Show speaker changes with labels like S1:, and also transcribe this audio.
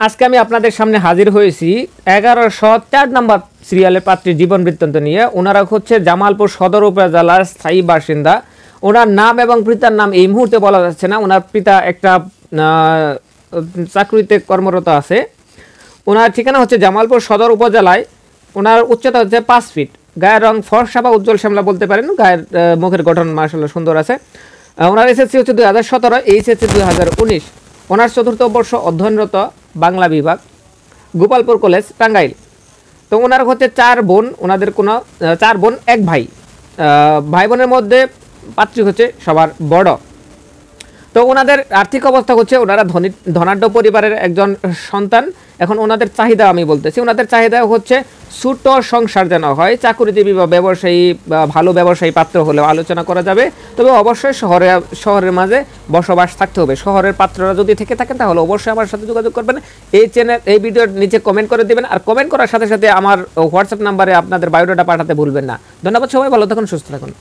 S1: আজকে আমি আপনাদের সামনে হাজির হয়েছি 1104 নম্বর সিরিয়ালের পাত্রীর জীবন বৃত্তান্ত নিয়ে। ওনারা হচ্ছে জামালপুর সদর উপজেলার স্থায়ী বাসিন্দা। ওনার নাম এবং পিতার নাম এই মুহূর্তে বলা যাচ্ছে না। ওনার পিতা একটা চাকরিতে কর্মরত আছে। ওনার ঠিকানা হচ্ছে জামালপুর সদর উপজেলায়। ওনার উচ্চতা হচ্ছে 5 ফিট। গায়ের রং ফর্সা বা উজ্জ্বল শ্যামলা বলতে পারেন। গায়ের মুখের গঠন মাশাআল্লাহ সুন্দর আছে। ওনার এসএসসি হচ্ছে 2017, এইচএসসি 2019। ওনার চতুর্থ বর্ষ অধ্যয়নরত, বাংলা বিভাগ, গোপালপুর কলেজ, টাঙ্গাইল। তো ওনার হচ্ছে 4 বোন। ওনাদের কোনো 4 বোন 1 ভাই। ভাই বোনের মধ্যে পাত্রী হচ্ছে সবার বড়। তো ওনাদের আর্থিক অবস্থা হচ্ছে ওনারা ধনাঢ্য পরিবারের একজন সন্তান। এখন ওনাদের চাহিদা আমি বলতেছি, ওনাদের চাহিদা হচ্ছে ছোট সংসার যেন হয়, চাকুরিজীবী বা ব্যবসায়ী বা ভালো ব্যবসায়ী পাত্র হলেও আলোচনা করা যাবে। তবে অবশ্যই শহরের মাঝে বসবাস থাকতে হবে। শহরের পাত্ররা যদি থেকে থাকেন তাহলে অবশ্যই আমার সাথে যোগাযোগ করবেন। এই ভিডিওর নিচে কমেন্ট করে দিবেন, আর কমেন্ট করার সাথে সাথে আমার হোয়াটসঅ্যাপ নাম্বারে আপনাদের বায়োডাটা পাঠাতে ভুলবেন না। ধন্যবাদ, সবাই ভালো থাকুন, সুস্থ থাকুন।